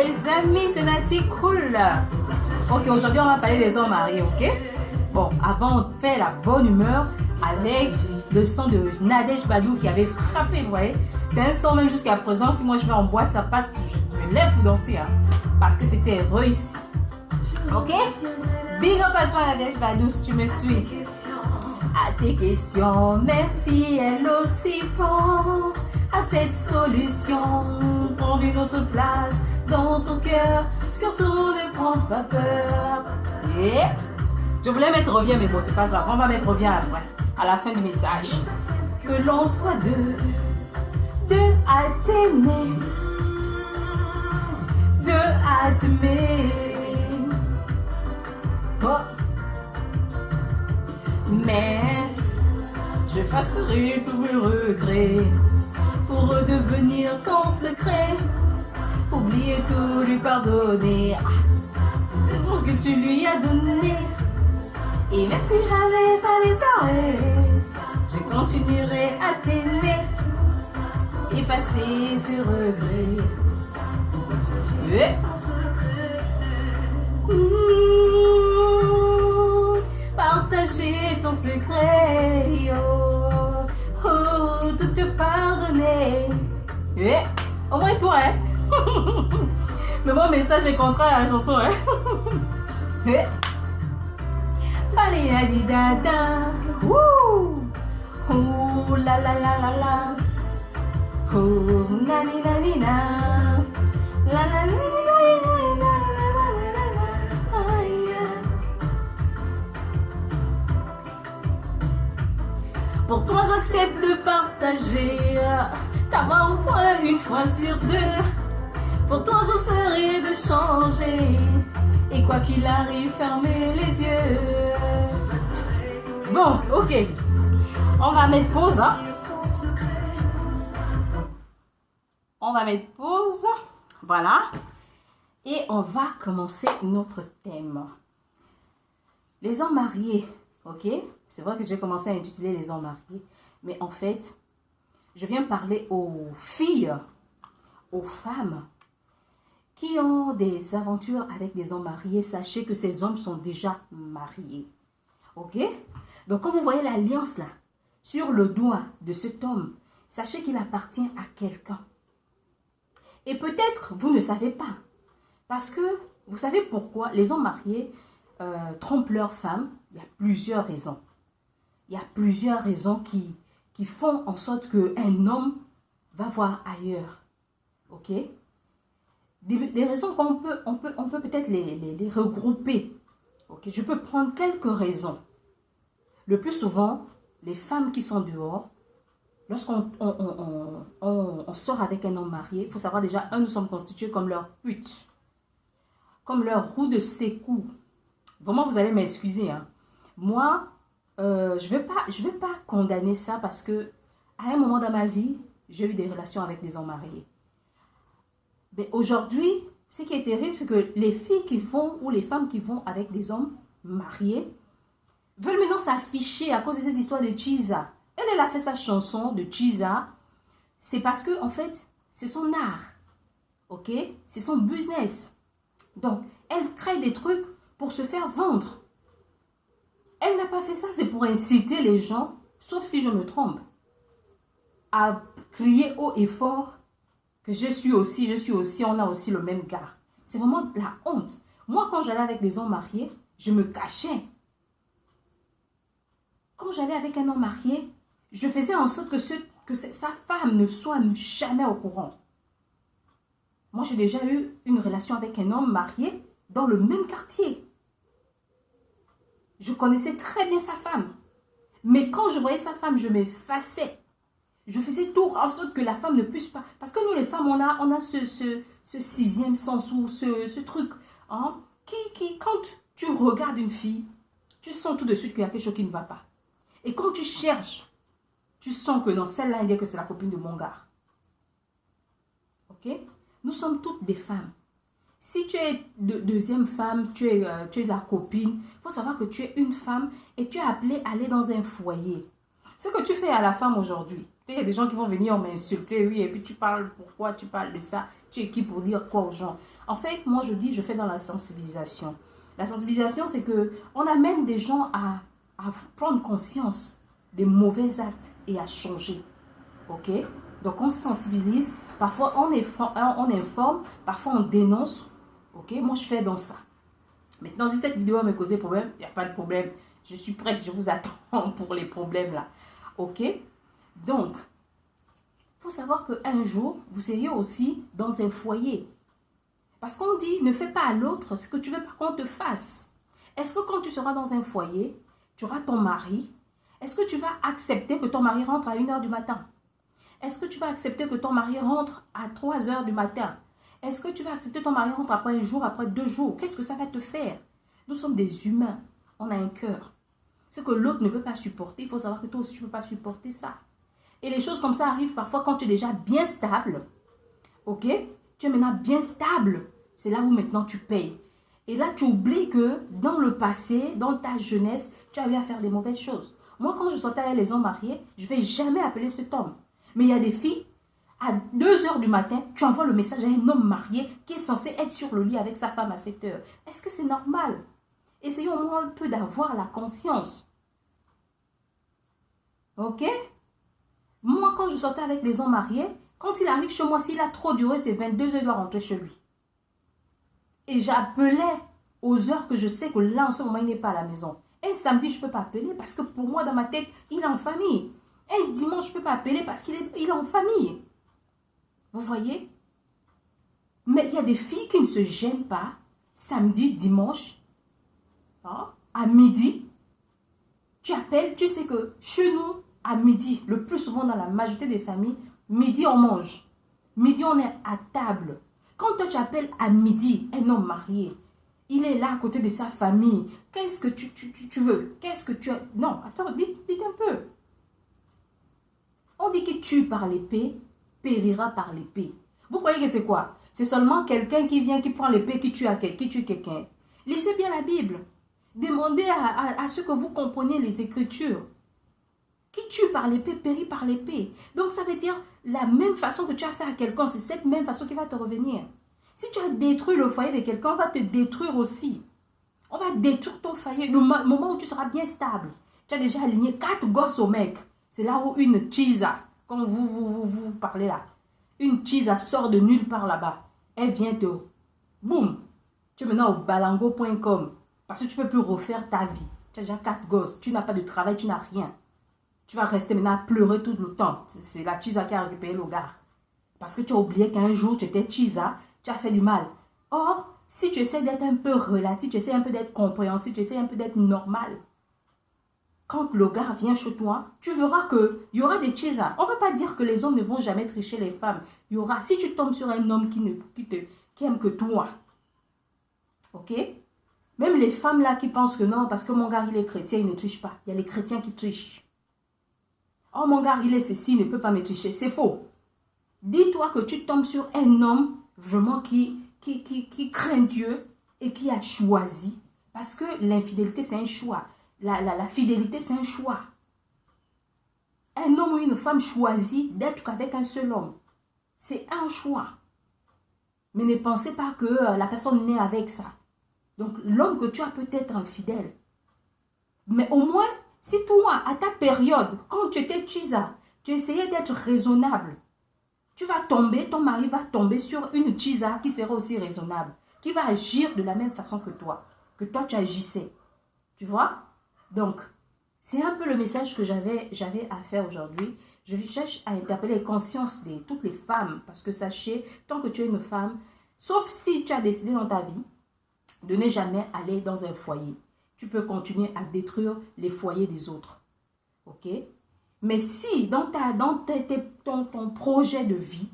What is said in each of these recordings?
les amis, c'est Nati Cool. Ok, aujourd'hui on va parler des hommes mariés, ok? Bon, avant on fait la bonne humeur avec le son de Nadège Badou qui avait frappé, vous voyez? C'est un son même jusqu'à présent, si moi je vais en boîte, ça passe, je me lève pour danser, hein, parce que c'était réussi. Ok? Big up à toi Nadège Badou si tu me suis. À tes questions, même si elle aussi pense à cette solution, prends une autre place dans ton cœur, surtout ne prends pas peur. Et je voulais mettre reviens, mais bon, c'est pas grave, on va mettre reviens après, à la fin du message. Que l'on soit deux à t'aimer, deux à t'aimer. Oh. Mais je facerai tous mes regrets pour redevenir ton secret, oublier tout, lui pardonner pour que tu lui as donné. Et même si jamais ça les s'arrête, je continuerai à t'aimer, effacer ces regrets. Yeah. Partager ton secret, oh, oh, tout te pardonner. Yeah. Au moins toi, hein. Mais mon message est contraire à la chanson, hein. Yeah. Balina di da da, wouh, oh la la la la la, oh na ni na ni na, la la la la la la la la la. Pour toi j'accepte de partager ta main au moins une fois sur deux. Pour toi j'essaierai de changer. Et quoi qu'il arrive, fermez les yeux. Bon, ok. On va mettre pause, hein. On va mettre pause. Voilà. Et on va commencer notre thème. Les hommes mariés, ok? C'est vrai que j'ai commencé à intituler les hommes mariés. Mais en fait, je viens parler aux filles, aux femmes, qui ont des aventures avec des hommes mariés. Sachez que ces hommes sont déjà mariés. Ok? Donc, quand vous voyez l'alliance là, sur le doigt de cet homme, sachez qu'il appartient à quelqu'un. Et peut-être, vous ne savez pas. Parce que, vous savez pourquoi les hommes mariés trompent leurs femmes? Il y a plusieurs raisons. Il y a plusieurs raisons qui font en sorte qu'un homme va voir ailleurs. Ok? Des raisons qu'on peut peut-être les regrouper. Okay? Je peux prendre quelques raisons. Le plus souvent, les femmes qui sont dehors, lorsqu'on on sort avec un homme marié, il faut savoir déjà, nous sommes constitués comme leur pute, comme leur roue de secours. Vraiment, vous allez m'excuser. Hein. Moi, je vais pas condamner ça parce que à un moment dans ma vie, j'ai eu des relations avec des hommes mariés. Mais aujourd'hui, ce qui est terrible, c'est que les filles qui vont ou les femmes qui vont avec des hommes mariés veulent maintenant s'afficher à cause de cette histoire de Chiza. Elle a fait sa chanson de Chiza. C'est parce que, en fait, c'est son art. Ok? C'est son business. Donc, elle crée des trucs pour se faire vendre. Elle n'a pas fait ça, c'est pour inciter les gens, sauf si je me trompe, à crier haut et fort que je suis aussi, on a aussi le même gars. C'est vraiment la honte. Moi, quand j'allais avec des hommes mariés, je me cachais. Quand j'allais avec un homme marié, je faisais en sorte que sa femme ne soit jamais au courant. Moi, j'ai déjà eu une relation avec un homme marié dans le même quartier. Je connaissais très bien sa femme. Mais quand je voyais sa femme, je m'effaçais. Je faisais tout en sorte que la femme ne puisse pas... Parce que nous, les femmes, on a ce sixième sens ou ce truc hein, qui, quand tu regardes une fille, tu sens tout de suite qu'il y a quelque chose qui ne va pas. Et quand tu cherches, tu sens que non, celle-là, il dit que c'est la copine de mon gars. Ok? Nous sommes toutes des femmes. Si tu es deuxième femme, tu es la copine, il faut savoir que tu es une femme et tu es appelée à aller dans un foyer. Ce que tu fais à la femme aujourd'hui, Il y a des gens qui vont venir m'insulter, oui, et puis tu parles, pourquoi tu parles de ça? Tu es qui pour dire quoi aux gens? En fait, moi je dis, je fais dans la sensibilisation. La sensibilisation, c'est que on amène des gens à prendre conscience des mauvais actes et à changer. Ok? Donc on sensibilise, parfois on informe, parfois on dénonce. Ok? Moi je fais dans ça. Maintenant, si cette vidéo me causait problème, il n'y a pas de problème. Je suis prête, je vous attends pour les problèmes là. Ok? Donc, il faut savoir qu'un jour, vous seriez aussi dans un foyer. Parce qu'on dit, ne fais pas à l'autre ce que tu veux pas qu'on te fasse. Est-ce que quand tu seras dans un foyer, tu auras ton mari, est-ce que tu vas accepter que ton mari rentre à 1h du matin? Est-ce que tu vas accepter que ton mari rentre à 3h du matin? Est-ce que tu vas accepter que ton mari rentre après un jour, après 2 jours? Qu'est-ce que ça va te faire? Nous sommes des humains. On a un cœur. Ce que l'autre ne peut pas supporter, il faut savoir que toi aussi, tu ne peux pas supporter ça. Et les choses comme ça arrivent parfois quand tu es déjà bien stable. Ok? Tu es maintenant bien stable. C'est là où maintenant tu payes. Et là, tu oublies que dans le passé, dans ta jeunesse, tu as eu à faire des mauvaises choses. Moi, quand je sortais avec les hommes mariés, je ne vais jamais appeler cet homme. Mais il y a des filles, à 2h du matin, tu envoies le message à un homme marié qui est censé être sur le lit avec sa femme à 7h. Est-ce que c'est normal? Essayons au moins un peu d'avoir la conscience. Ok? Moi, quand je sortais avec les hommes mariés, quand il arrive chez moi, s'il a trop duré, c'est 22h, il doit rentrer chez lui. Et j'appelais aux heures que je sais que là, en ce moment, il n'est pas à la maison. Un samedi, je ne peux pas appeler parce que pour moi, dans ma tête, il est en famille. Un dimanche, je ne peux pas appeler parce qu'il est en famille. Vous voyez? Mais il y a des filles qui ne se gênent pas. Samedi, dimanche, hein, à midi, tu appelles, tu sais que chez nous, à midi, le plus souvent dans la majorité des familles, midi on mange. Midi on est à table. Quand toi tu appelles à midi un homme marié, il est là à côté de sa famille. Qu'est-ce que tu veux? Qu'est-ce que tu as? Non, attends, dites un peu. On dit qui tue par l'épée, périra par l'épée. Vous croyez que c'est quoi? C'est seulement quelqu'un qui vient, qui prend l'épée, qui tue quelqu'un. Lisez bien la Bible. Demandez à ceux que vous comprenez les Écritures. Qui tue par l'épée, périt par l'épée. Donc ça veut dire, la même façon que tu as fait à quelqu'un, c'est cette même façon qui va te revenir. Si tu as détruit le foyer de quelqu'un, on va te détruire aussi. On va détruire ton foyer. Le moment où tu seras bien stable. Tu as déjà aligné 4 gosses au mec. C'est là où une chisa, comme vous parlez là, une chisa sort de nulle part là-bas. Elle vient te... Boum. Tu es maintenant au balango.com. Parce que tu ne peux plus refaire ta vie. Tu as déjà 4 gosses. Tu n'as pas de travail, tu n'as rien. Tu vas rester maintenant à pleurer tout le temps. C'est la chisa qui a récupéré le gars. Parce que tu as oublié qu'un jour, tu étais chisa, tu as fait du mal. Or, si tu essaies d'être un peu relatif, tu essaies un peu d'être compréhensif, tu essaies un peu d'être normal, quand le gars vient chez toi, tu verras qu'il y aura des chisas. On ne va pas dire que les hommes ne vont jamais tricher les femmes. Il y aura, si tu tombes sur un homme qui aime que toi, ok? Même les femmes là qui pensent que non, parce que mon gars il est chrétien, il ne triche pas. Il y a les chrétiens qui trichent. Oh mon gars il est ceci, il ne peut pas me tricher. C'est faux. Dis-toi que tu tombes sur un homme vraiment qui craint Dieu et qui a choisi. Parce que l'infidélité c'est un choix. La fidélité, c'est un choix. Un homme ou une femme choisit d'être avec un seul homme. C'est un choix. Mais ne pensez pas que la personne naît avec ça. Donc, l'homme que tu as peut être infidèle. Mais au moins, si toi, à ta période, quand tu étais chisa, tu essayais d'être raisonnable, tu vas tomber, ton mari va tomber sur une chisa qui sera aussi raisonnable, qui va agir de la même façon que toi tu agissais. Tu vois? Donc, c'est un peu le message que j'avais à faire aujourd'hui. Je cherche à interpeller les consciences de toutes les femmes. Parce que sachez, tant que tu es une femme, sauf si tu as décidé dans ta vie de ne jamais aller dans un foyer, tu peux continuer à détruire les foyers des autres. Ok? Mais si dans ton projet de vie,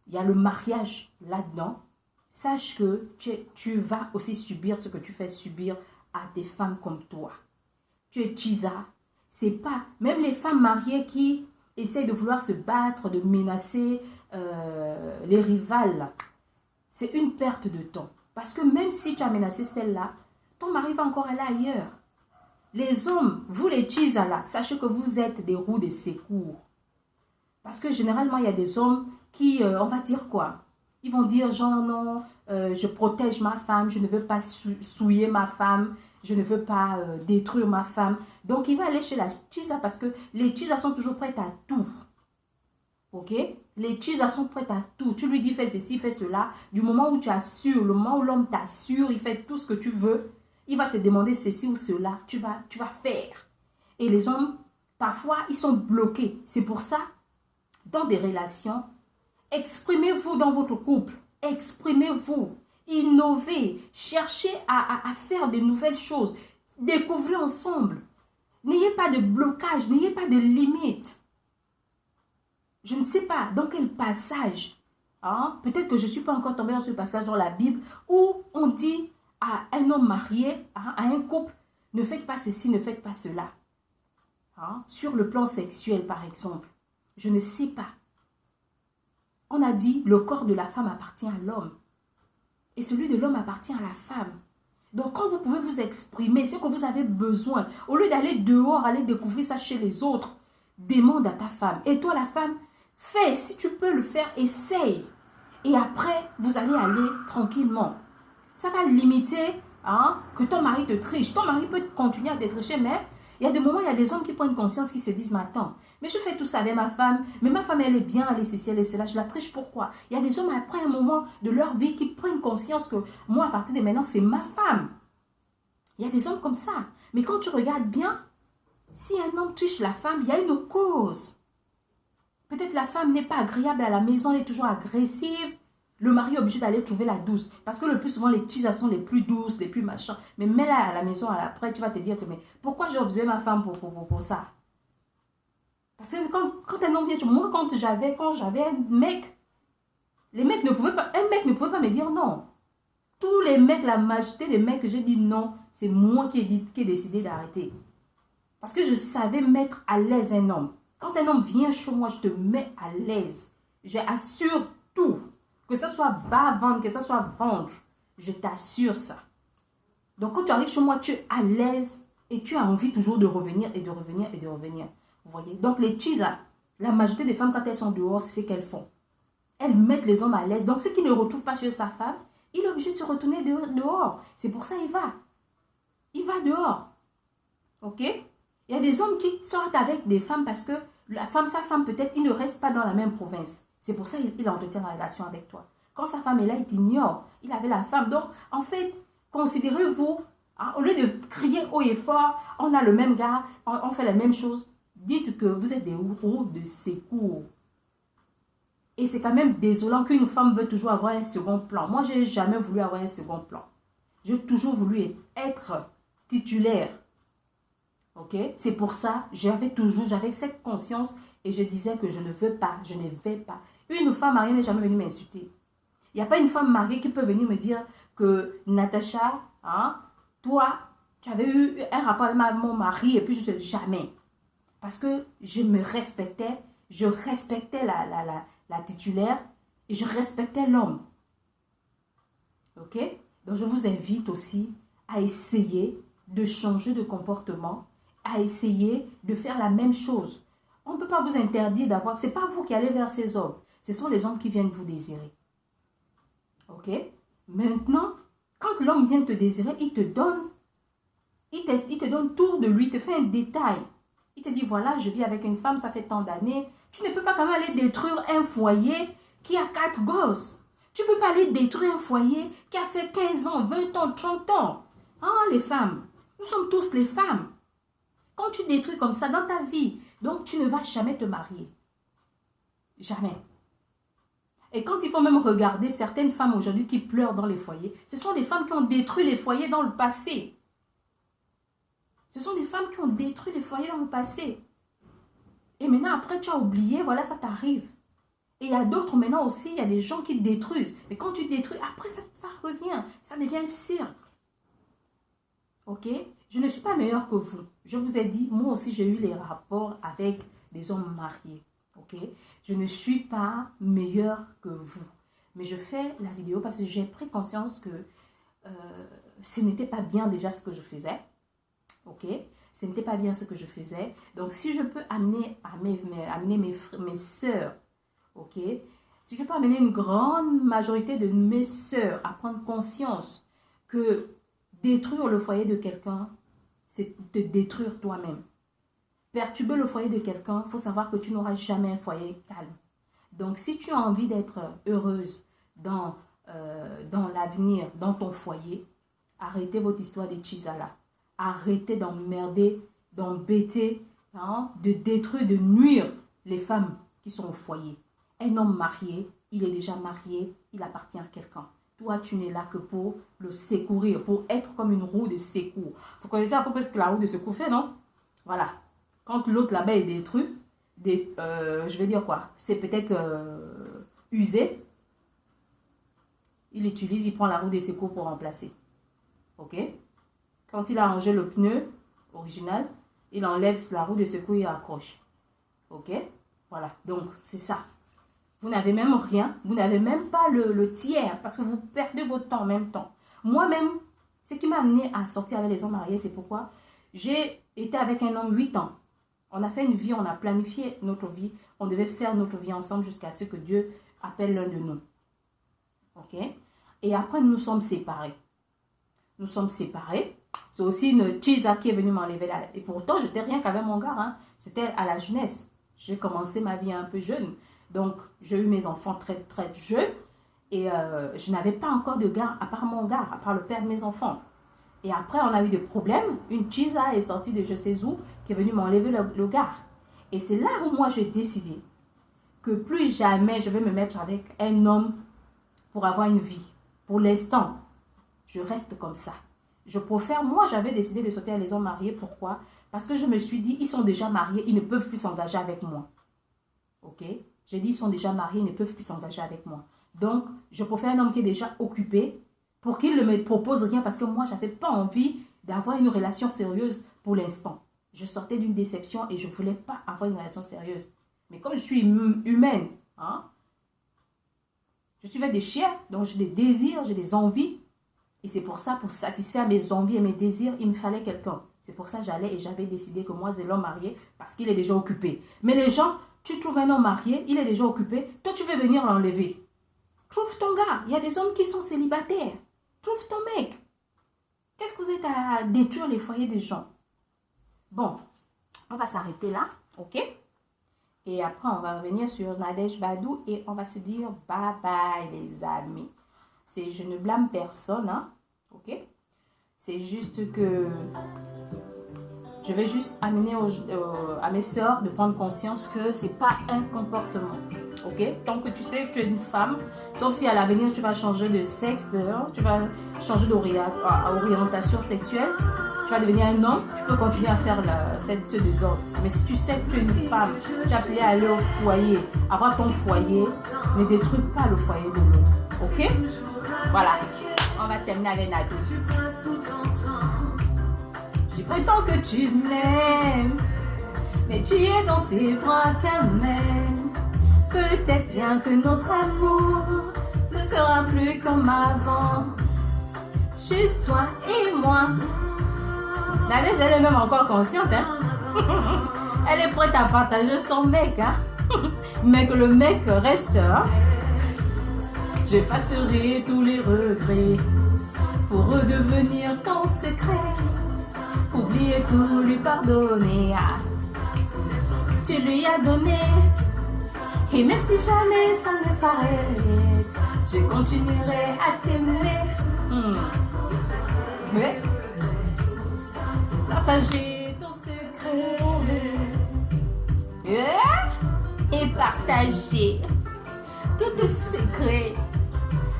il y a le mariage là-dedans, sache que tu vas aussi subir ce que tu fais subir à des femmes comme toi. Tu es chisa, c'est pas... Même les femmes mariées qui essaient de vouloir se battre, de menacer les rivales, c'est une perte de temps. Parce que même si tu as menacé celle-là, ton mari va encore aller ailleurs. Les hommes, vous les chisa là, sachez que vous êtes des roues de secours. Parce que généralement, il y a des hommes qui, on va dire quoi? Ils vont dire genre non, je protège ma femme, je ne veux pas souiller ma femme, je ne veux pas détruire ma femme. Donc, il va aller chez la tchisa parce que les tchisas sont toujours prêtes à tout. Ok? Les tchisas sont prêtes à tout. Tu lui dis fais ceci, fais cela. Du moment où tu assures, le moment où l'homme t'assure, il fait tout ce que tu veux, il va te demander ceci ou cela. Tu vas faire. Et les hommes, parfois, ils sont bloqués. C'est pour ça, dans des relations, exprimez-vous dans votre couple. Exprimez-vous. Innovez. Cherchez à faire de nouvelles choses. Découvrez ensemble. N'ayez pas de blocage. N'ayez pas de limites. Je ne sais pas dans quel passage. Hein, peut-être que je ne suis pas encore tombée dans ce passage dans la Bible où on dit à un homme marié, hein, à un couple, ne faites pas ceci, ne faites pas cela. Hein, sur le plan sexuel, par exemple. Je ne sais pas. On a dit, le corps de la femme appartient à l'homme. Et celui de l'homme appartient à la femme. Donc, quand vous pouvez vous exprimer, c'est que vous avez besoin. Au lieu d'aller dehors, aller découvrir ça chez les autres, demande à ta femme. Et toi, la femme, fais. Si tu peux le faire, essaye. Et après, vous allez aller tranquillement. Ça va limiter hein, que ton mari te triche. Ton mari peut continuer à te tricher, mais il y a des moments, il y a des hommes qui prennent conscience, qui se disent, mais attends, mais je fais tout ça avec ma femme, mais ma femme, elle est bien, elle est ceci, elle est cela, je la triche, pourquoi? Il y a des hommes, après un moment de leur vie, qui prennent conscience que moi, à partir de maintenant, c'est ma femme. Il y a des hommes comme ça. Mais quand tu regardes bien, si un homme triche la femme, il y a une cause. Peut-être la femme n'est pas agréable à la maison, elle est toujours agressive. Le mari est obligé d'aller trouver la douce. Parce que le plus souvent, les tchisas sont les plus douces, les plus machins. Mais mets-la à la maison, après, tu vas te dire, mais pourquoi j'ai observé ma femme pour ça? Parce que quand un homme vient, moi, quand j'avais un mec, les mecs ne pouvaient pas, un mec ne pouvait pas me dire non. Tous les mecs, la majorité des mecs que j'ai dit non, c'est moi qui ai décidé d'arrêter. Parce que je savais mettre à l'aise un homme. Quand un homme vient chez moi, je te mets à l'aise. J'assure tout. Que ce soit bas vendre, que ce soit vendre. Je t'assure ça. Donc quand tu arrives chez moi, tu es à l'aise et tu as envie toujours de revenir et de revenir et de revenir. Vous voyez? Donc les tchisas, la majorité des femmes, quand elles sont dehors, c'est ce qu'elles font. Elles mettent les hommes à l'aise. Donc ce qui ne retrouve pas chez sa femme, il est obligé de se retourner dehors. C'est pour ça qu'il va. Il va dehors. Ok? Il y a des hommes qui sortent avec des femmes parce que la femme, sa femme, peut-être, il ne reste pas dans la même province. C'est pour ça qu'il entretient la relation avec toi. Quand sa femme est là, il t'ignore. Il avait la femme. Donc, en fait, considérez-vous, hein, au lieu de crier haut et fort, on a le même gars, on fait la même chose. Dites que vous êtes des roues de secours. Et c'est quand même désolant qu'une femme veut toujours avoir un second plan. Moi, je n'ai jamais voulu avoir un second plan. J'ai toujours voulu être titulaire. Ok? C'est pour ça, j'avais cette conscience et je disais que je ne veux pas, je ne vais pas. Une femme mariée n'est jamais venue m'insulter. Il n'y a pas une femme mariée qui peut venir me dire que Natacha, hein, toi, tu avais eu un rapport avec mon mari et puis je ne sais jamais. Parce que je me respectais, je respectais la titulaire et je respectais l'homme. Ok? Donc je vous invite aussi à essayer de changer de comportement, à essayer de faire la même chose. On ne peut pas vous interdire d'avoir... Ce n'est pas vous qui allez vers ces hommes. Ce sont les hommes qui viennent vous désirer. Ok? Maintenant, quand l'homme vient te désirer, il te donne tout de lui, il te fait un détail. Il te dit, voilà, je vis avec une femme, ça fait tant d'années. Tu ne peux pas quand même aller détruire un foyer qui a 4 gosses. Tu ne peux pas aller détruire un foyer qui a fait 15 ans, 20 ans, 30 ans. Ah, les femmes. Nous sommes tous les femmes. Quand tu détruis comme ça dans ta vie, donc tu ne vas jamais te marier. Jamais. Et quand il faut même regarder certaines femmes aujourd'hui qui pleurent dans les foyers, ce sont des femmes qui ont détruit les foyers dans le passé. Ce sont des femmes qui ont détruit les foyers dans le passé. Et maintenant, après, tu as oublié, voilà, ça t'arrive. Et il y a d'autres maintenant aussi, il y a des gens qui détruisent. Mais quand tu détruis, après, ça revient. Ça devient un cirque. Ok? Je ne suis pas meilleure que vous. Je vous ai dit, moi aussi, j'ai eu les rapports avec des hommes mariés. Ok? Je ne suis pas meilleure que vous. Mais je fais la vidéo parce que j'ai pris conscience que ce n'était pas bien déjà ce que je faisais. Ok? ce n'était pas bien ce que je faisais. Donc, si je peux amener mes soeurs, ok, si je peux amener une grande majorité de mes soeurs à prendre conscience que détruire le foyer de quelqu'un, c'est te détruire toi-même. Perturber le foyer de quelqu'un, il faut savoir que tu n'auras jamais un foyer calme. Donc, si tu as envie d'être heureuse dans l'avenir, dans ton foyer, arrêtez votre histoire des Chizala. Arrêtez d'emmerder, d'embêter, hein, de détruire, de nuire les femmes qui sont au foyer. Un homme marié, il est déjà marié, il appartient à quelqu'un. Toi, tu n'es là que pour le secourir, pour être comme une roue de secours. Vous connaissez à peu près ce que la roue de secours fait, non? Voilà. Quand l'autre là-bas est détruit, je vais dire quoi? C'est peut-être usé. Il utilise, il prend la roue de secours pour remplacer. Ok? Quand il a rangé le pneu original, il enlève la roue de secours et accroche. Ok? Voilà. Donc, c'est ça. Vous n'avez même rien. Vous n'avez même pas le tiers parce que vous perdez votre temps en même temps. Moi-même, ce qui m'a amené à sortir avec les hommes mariés, c'est pourquoi j'ai été avec un homme 8 ans. On a fait une vie, on a planifié notre vie. On devait faire notre vie ensemble jusqu'à ce que Dieu appelle l'un de nous. Ok? Et après, nous nous sommes séparés. Nous sommes séparés. C'est aussi une Chiza qui est venue m'enlever là. Et pourtant, je n'étais rien qu'avec mon gars. Hein. C'était à la jeunesse. J'ai commencé ma vie un peu jeune. Donc, j'ai eu mes enfants très, très jeunes. Et je n'avais pas encore de gars, à part mon gars, à part le père de mes enfants. Et après, on a eu des problèmes. Une Chiza est sortie de je sais où, qui est venue m'enlever le gars. Et c'est là où moi, j'ai décidé que plus jamais je vais me mettre avec un homme pour avoir une vie. Pour l'instant, je reste comme ça. Je préfère, moi, j'avais décidé de sortir les hommes mariés. Pourquoi? Parce que je me suis dit, ils sont déjà mariés, ils ne peuvent plus s'engager avec moi. Ok? J'ai dit, ils sont déjà mariés, ils ne peuvent plus s'engager avec moi. Donc, je préfère un homme qui est déjà occupé pour qu'il ne me propose rien parce que moi, je n'avais pas envie d'avoir une relation sérieuse pour l'instant. Je sortais d'une déception et je ne voulais pas avoir une relation sérieuse. Mais comme je suis humaine, hein, je suis avec des chiens, donc j'ai des désirs, j'ai des envies. Et c'est pour ça, pour satisfaire mes envies et mes désirs, il me fallait quelqu'un. C'est pour ça que j'allais et j'avais décidé que moi, c'est l'homme marié parce qu'il est déjà occupé. Mais les gens, tu trouves un homme marié, il est déjà occupé, toi tu veux venir l'enlever. Trouve ton gars. Il y a des hommes qui sont célibataires. Trouve ton mec. Qu'est-ce que vous êtes à détruire les foyers des gens? Bon, on va s'arrêter là, ok? Et après, on va revenir sur Nadège Badou et on va se dire bye bye les amis. Je ne blâme personne, hein, ok? C'est juste que je vais juste amener à mes soeurs de prendre conscience que c'est pas un comportement, ok? Tant que tu sais que tu es une femme, sauf si à l'avenir tu vas changer de sexe, tu vas changer d'orientation sexuelle, tu vas devenir un homme, tu peux continuer à faire ce désordre. Mais si tu sais que tu es une femme, tu es appelée à aller au foyer, avoir ton foyer, ne détruis pas le foyer de l'autre, ok? Voilà, on va terminer avec Nadou. Tu prétends que tu m'aimes, mais tu es dans ses bras quand même. Peut-être bien que notre amour ne sera plus comme avant. Juste toi et moi. Nadège, elle est même encore consciente, hein. Elle est prête à partager son mec, hein. Mais que le mec reste, hein. J'effacerai tous les regrets pour redevenir ton secret. Oublier tout, lui pardonner. Ah. Tu lui as donné. Et même si jamais ça ne s'arrête, je continuerai à t'aimer. Mais partager ton secret. Et partager tout tes secrets.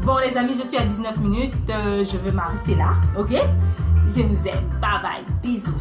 Bon les amis, je suis à 19 minutes. Je vais m'arrêter là, ok? Je vous aime. Bye bye. Bisous.